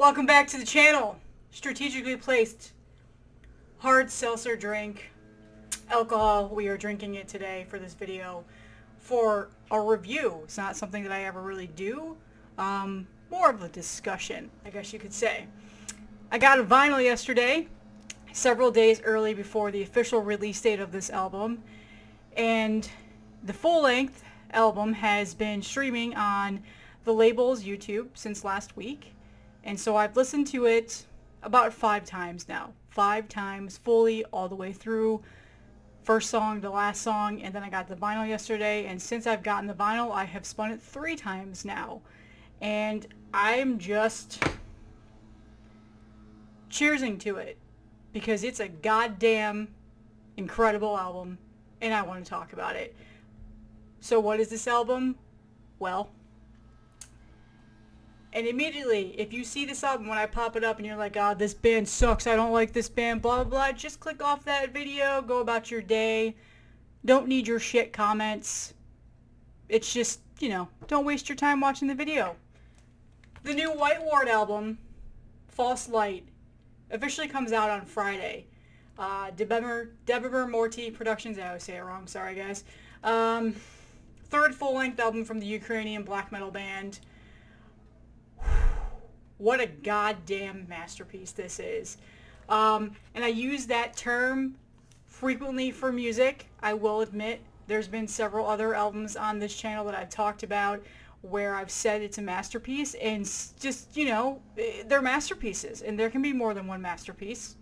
Welcome back to the channel. Strategically placed hard seltzer drink, alcohol. We are drinking it today for this video for a review. It's not something that I ever really do. More of a discussion, I guess you could say. I got a vinyl yesterday, several days early before the official release date of this album, and the full-length album has been streaming on the label's YouTube since last week. And so I've listened to it about 5 times now. 5 times fully all the way through. First song to last song, and then I got the vinyl yesterday, and since I've gotten the vinyl, I have spun it 3 times now. And I'm just cheersing to it because it's a goddamn incredible album, and I want to talk about it. So what is this album? Well, and immediately, if you see this album when I pop it up and you're like, oh, this band sucks, I don't like this band, blah, blah, blah, just click off that video, go about your day. Don't need your shit comments. It's just, don't waste your time watching the video. The new White Ward album, False Light, officially comes out on Friday. Deborah Morty Productions, I always say it wrong, sorry guys. Third full-length album from the Ukrainian black metal band. What a goddamn masterpiece this is. And I use that term frequently for music. I will admit there's been several other albums on this channel that I've talked about where I've said it's a masterpiece, and just, they're masterpieces, and there can be more than one masterpiece.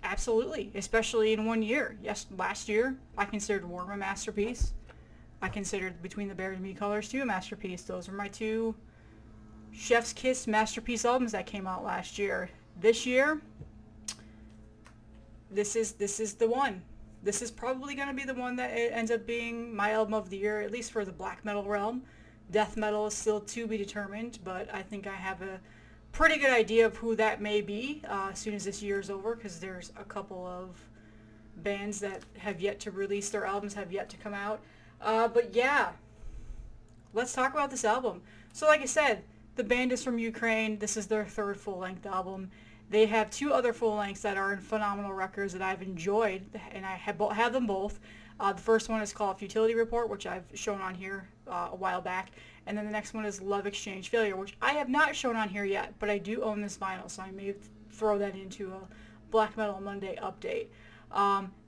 Absolutely, especially in one year. Yes, last year I considered Worm a masterpiece. I considered Between the Bears and Me Colors 2 a masterpiece. Those are my 2 Chef's Kiss masterpiece albums that came out last year. This year, this is the one. This is probably going to be the one that ends up being my album of the year, at least for the black metal realm. Death metal is still to be determined, but I think I have a pretty good idea of who that may be as soon as this year is over, because there's a couple of bands that have yet to release their albums, have yet to come out. But yeah, let's talk about this album. So like I said, the band is from Ukraine. This is their 3rd full-length album. They have 2 other full-lengths that are in phenomenal records that I've enjoyed, and I have them both. The first one is called Futility Report, which I've shown on here a while back. And then the next one is Love Exchange Failure, which I have not shown on here yet, but I do own this vinyl, so I may throw that into a Black Metal Monday update.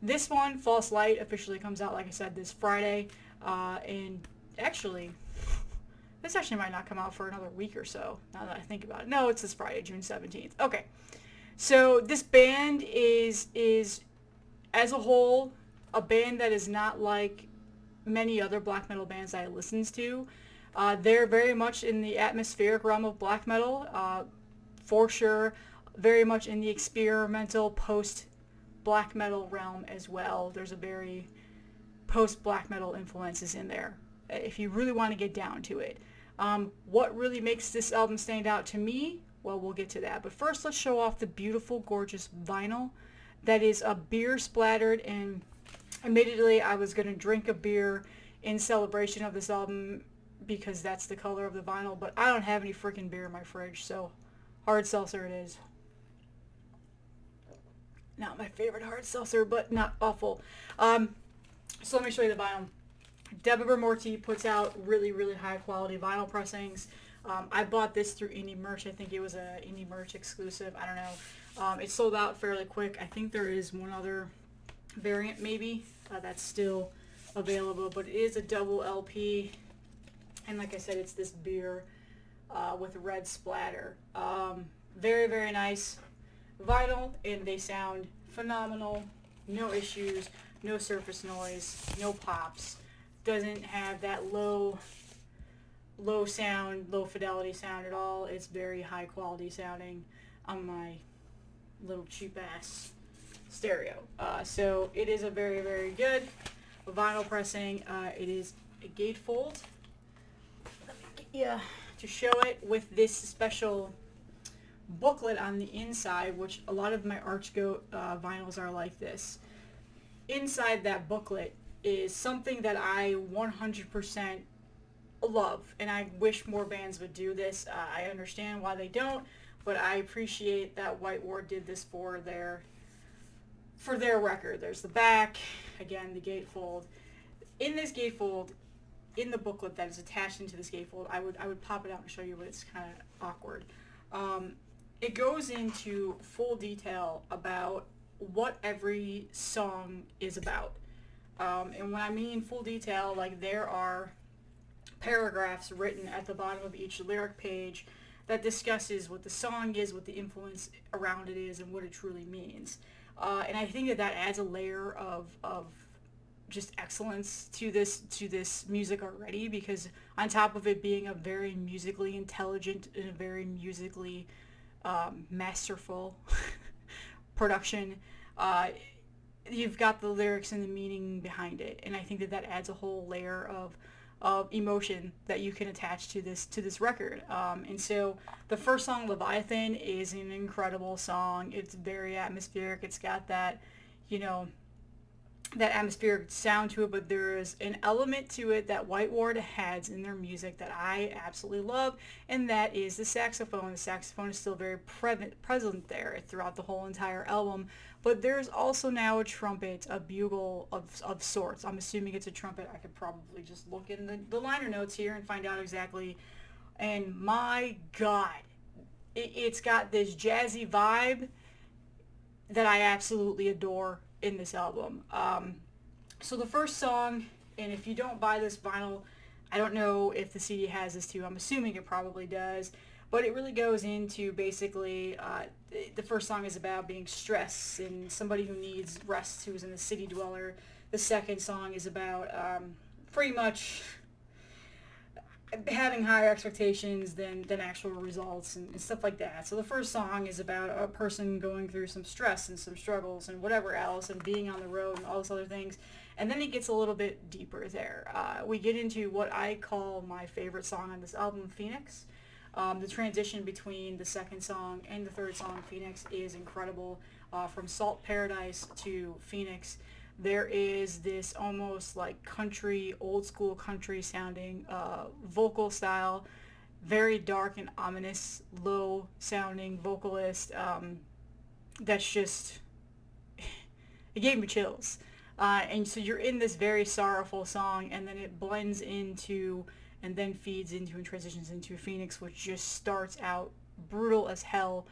This one, False Light, officially comes out, like I said, this Friday. And actually, this actually might not come out for another week or so, now that I think about it. No, it's this Friday, June 17th. Okay. So this band is as a whole, a band that is not like many other black metal bands I listen to. They're very much in the atmospheric realm of black metal, for sure. Very much in the experimental post-black metal realm as well. There's a very post-black metal influences in there, if you really want to get down to it. What really makes this album stand out to me? Well, we'll get to that. But first, let's show off the beautiful, gorgeous vinyl that is a beer splattered, and admittedly, I was going to drink a beer in celebration of this album because that's the color of the vinyl, but I don't have any freaking beer in my fridge, so hard seltzer it is. Not my favorite hard seltzer, but not awful. So let me show you the vinyl. Deborah Morty puts out really, really high quality vinyl pressings. I bought this through Indie Merch. I think it was a Indie Merch exclusive. I don't know. It sold out fairly quick. I think there is one other variant maybe that's still available, but it is a double LP. And like I said, it's this beer with red splatter. Very, very nice vinyl, and they sound phenomenal. No issues, no surface noise, no pops. Doesn't have that low sound, low fidelity sound at all. It's very high quality sounding on my little cheap ass stereo. So it is a very, very good vinyl pressing. It is a gatefold. Let me get you to show it with this special booklet on the inside, which a lot of my Archgoat vinyls are like this. Inside that booklet is something that I 100% love, and I wish more bands would do this. I understand why they don't, but I appreciate that White Ward did this for their record. There's the back, again, the gatefold. In this gatefold, in the booklet that is attached into this gatefold, I would pop it out and show you, but it's kind of awkward. It goes into full detail about what every song is about. And when I mean full detail, like there are paragraphs written at the bottom of each lyric page that discusses what the song is, what the influence around it is, and what it truly means. And I think that that adds a layer of just excellence to this music already, because on top of it being a very musically intelligent and a very musically masterful production, you've got the lyrics and the meaning behind it, and I think that that adds a whole layer of emotion that you can attach to this record. And so the first song, Leviathan, is an incredible song. It's very atmospheric. It's got that, you know, that atmospheric sound to it, but there is an element to it that White Ward has in their music that I absolutely love, and that is the saxophone. The saxophone is still very present there throughout the whole entire album, but there's also now a trumpet, a bugle of sorts. I'm assuming it's a trumpet. I could probably just look in the liner notes here and find out exactly, and my God, it's got this jazzy vibe that I absolutely adore in this album. So the first song, and if you don't buy this vinyl, I don't know if the CD has this too. I'm assuming it probably does, but it really goes into basically the first song is about being stressed and somebody who needs rest, who's in the city dweller. The second song is about pretty much having higher expectations than actual results and stuff like that. So the first song is about a person going through some stress and some struggles and whatever else, and being on the road and all those other things. And then it gets a little bit deeper there. We get into what I call my favorite song on this album, Phoenix. The transition between the second song and the third song, Phoenix, is incredible. From Salt Paradise to Phoenix, there is this almost like country, old school country sounding vocal style, very dark and ominous, low sounding vocalist. That's just, it gave me chills. And so you're in this very sorrowful song, and then it blends into and then feeds into and transitions into Phoenix, which just starts out brutal as hell,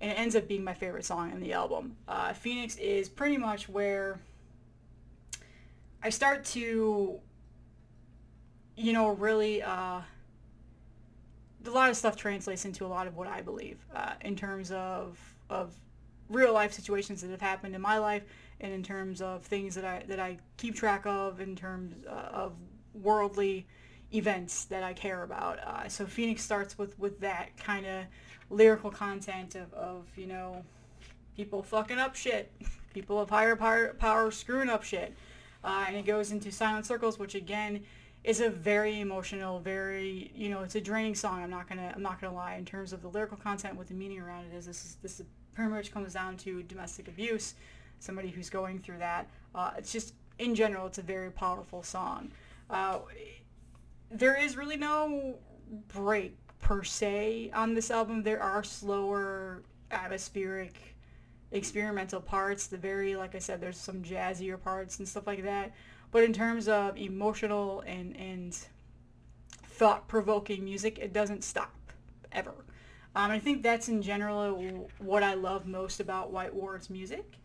and it ends up being my favorite song in the album. Phoenix is pretty much where I start to, you know, really, a lot of stuff translates into a lot of what I believe in terms of real life situations that have happened in my life, and in terms of things that I keep track of, in terms of worldly events that I care about. So Phoenix starts with that kind of lyrical content of, you know, people fucking up shit, people of higher power screwing up shit. And it goes into Silent Circles, which again is a very emotional, very, you know, it's a draining song. I'm not gonna lie. In terms of the lyrical content, what the meaning around it is, this pretty much comes down to domestic abuse, somebody who's going through that. It's just, in general, it's a very powerful song. There is really no break per se on this album. There are slower, atmospheric, experimental parts. The very, like I said, there's some jazzier parts and stuff like that. But in terms of emotional and thought-provoking music, it doesn't stop, ever. I think that's in general what I love most about White Ward's music.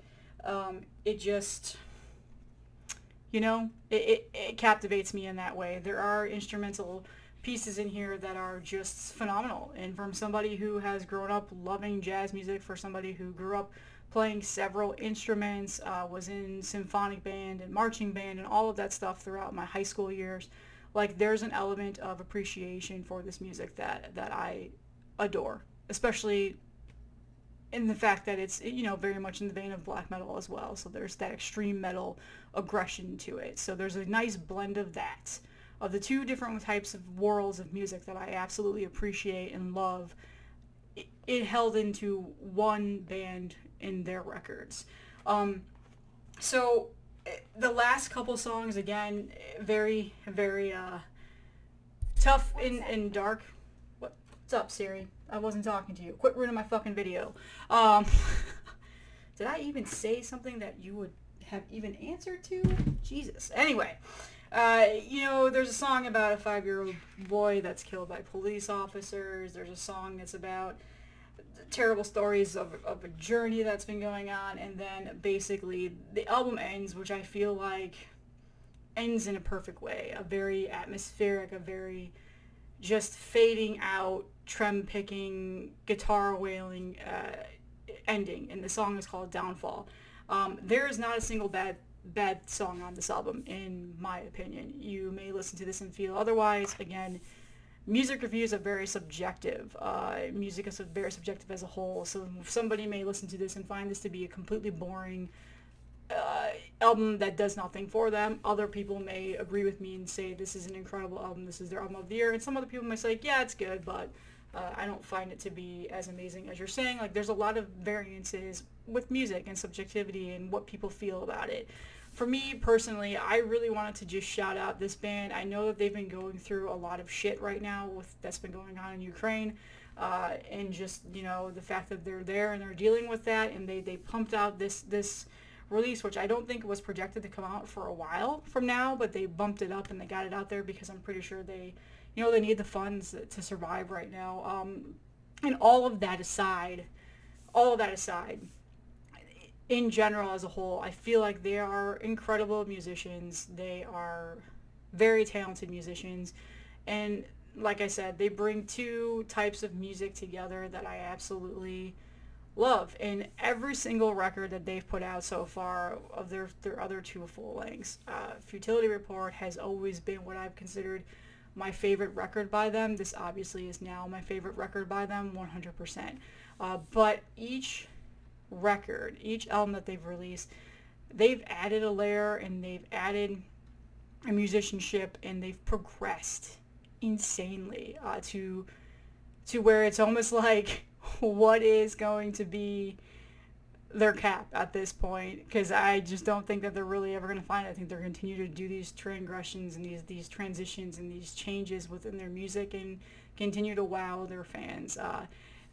It just, you know, it captivates me in that way. There are instrumental pieces in here that are just phenomenal. And from somebody who has grown up loving jazz music, for somebody who grew up playing several instruments, was in symphonic band and marching band and all of that stuff throughout my high school years, like there's an element of appreciation for this music that I adore, especially in the fact that it's, you know, very much in the vein of black metal as well. So there's that extreme metal aggression to it. So there's a nice blend of that, of the two different types of worlds of music that I absolutely appreciate and love. It held into one band in their records. So the last couple songs, again, very, very tough and dark. What? What's up, Siri? I wasn't talking to you. Quit ruining my fucking video. Did I even say something that you would have even answered to? Jesus. Anyway, there's a song about a 5-year-old boy that's killed by police officers. There's a song that's about terrible stories of a journey that's been going on. And then basically the album ends, which I feel like ends in a perfect way. A very atmospheric, a very just fading out, trem picking, guitar wailing ending, and the song is called Downfall. There is not a single bad song on this album, in my opinion. You may listen to this and feel otherwise. Again, music reviews are very subjective. Music is very subjective as a whole, so somebody may listen to this and find this to be a completely boring album that does nothing for them. Other people may agree with me and say this is an incredible album, this is their album of the year, and some other people may say, yeah, it's good, but I don't find it to be as amazing as you're saying. Like, there's a lot of variances with music and subjectivity and what people feel about it. For me personally, I really wanted to just shout out this band. I know that they've been going through a lot of shit right now that's been going on in Ukraine, and just, the fact that they're there and they're dealing with that, and they pumped out this release, which I don't think was projected to come out for a while from now, but they bumped it up and they got it out there because I'm pretty sure they need the funds to survive right now. And all of that aside, in general as a whole, I feel like they are incredible musicians. They are very talented musicians. And like I said, they bring two types of music together that I absolutely love. And every single record that they've put out so far of their other two full lengths, Futility Report has always been what I've considered my favorite record by them. This obviously is now my favorite record by them, 100%. But each record, each album that they've released, they've added a layer and they've added a musicianship, and they've progressed insanely to where it's almost like, what is going to be their cap at this point? Because I just don't think that they're really ever going to find it. I think they're going to continue to do these transgressions and these transitions and these changes within their music and continue to wow their fans.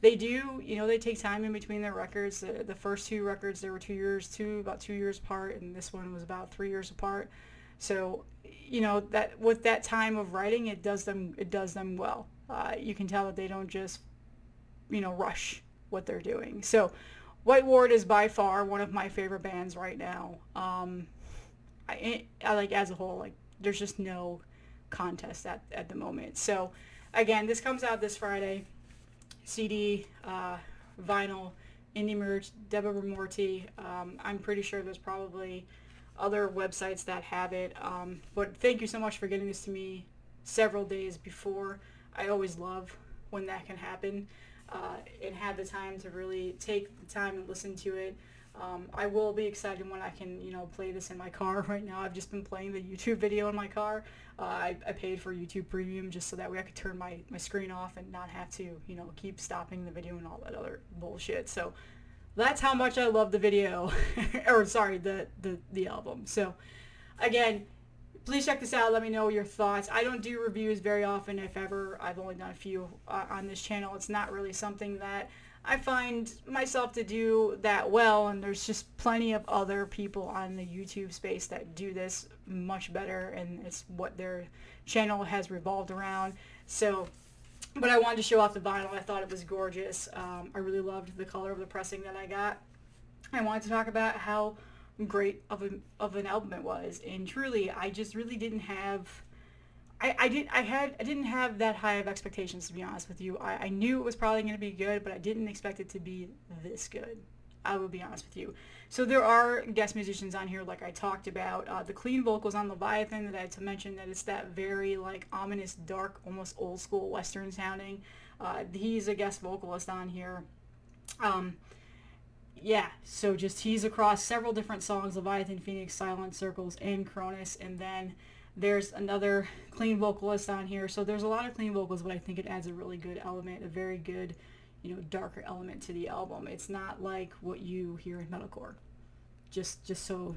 They do, they take time in between their records. The first two records, they were about 2 years apart, and this one was about 3 years apart. So, that with that time of writing, it does them well. You can tell that they don't just rush what they're doing. So White Ward is by far one of my favorite bands right now. I like, as a whole, like, there's just no contest at the moment. So again, this comes out this Friday. CD, vinyl, indie merch, Deborah Morty. I'm pretty sure there's probably other websites that have it. But thank you so much for getting this to me several days before. I always love when that can happen. And have the time to really take the time and listen to it. I will be excited when I can, play this in my car. Right now, I've just been playing the YouTube video in my car. I paid for YouTube Premium just so that way I could turn my screen off and not have to, keep stopping the video and all that other bullshit. So that's how much I love the video, or sorry, the album. So again, please check this out. Let me know your thoughts. I don't do reviews very often, if ever. I've only done a few on this channel. It's not really something that I find myself to do that well, and there's just plenty of other people on the YouTube space that do this much better, and it's what their channel has revolved around. So, but I wanted to show off the vinyl. I thought it was gorgeous. I really loved the color of the pressing that I got. I wanted to talk about how great of an album it was, and truly, I just really didn't have I didn't have that high of expectations, to be honest with you. I knew it was probably going to be good, but I didn't expect it to be this good. I will be honest with you. So there are guest musicians on here, like I talked about. The clean vocals on Leviathan that I had to mention, that it's that very like ominous, dark, almost old school Western sounding. He's a guest vocalist on here. Yeah, so just he's across several different songs: Leviathan, Phoenix, Silent Circles, and Cronus, and then there's another clean vocalist on here. So there's a lot of clean vocals, but I think it adds a really good element, a very good, darker element to the album. It's not like what you hear in metalcore. Just so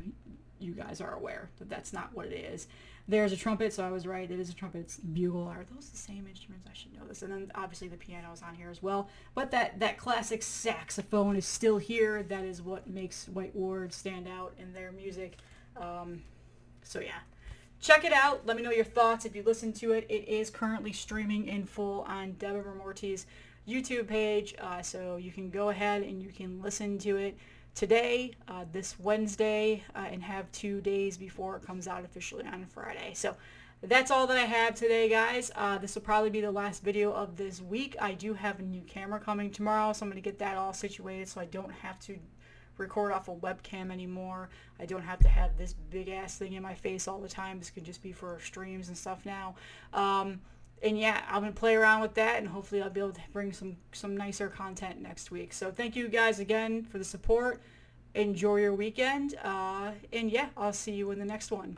you guys are aware that that's not what it is. There's a trumpet, so I was right. It is a trumpet. It's bugle. Are those the same instruments? I should know this. And then obviously the piano is on here as well. But that classic saxophone is still here. That is what makes White Ward stand out in their music. So yeah, check it out. Let me know your thoughts if you listen to it. It is currently streaming in full on Deborah Morty's YouTube page, so you can go ahead and you can listen to it today, this Wednesday, and have 2 days before it comes out officially on Friday. So that's all that I have today, guys. This will probably be the last video of this week. I do have a new camera coming tomorrow, so I'm going to get that all situated so I don't have to record off a webcam anymore. I don't have to have this big ass thing in my face all the time. This could just be for streams and stuff now. And yeah, I'm going to play around with that, and hopefully I'll be able to bring some nicer content next week. So thank you guys again for the support. Enjoy your weekend. And yeah, I'll see you in the next one.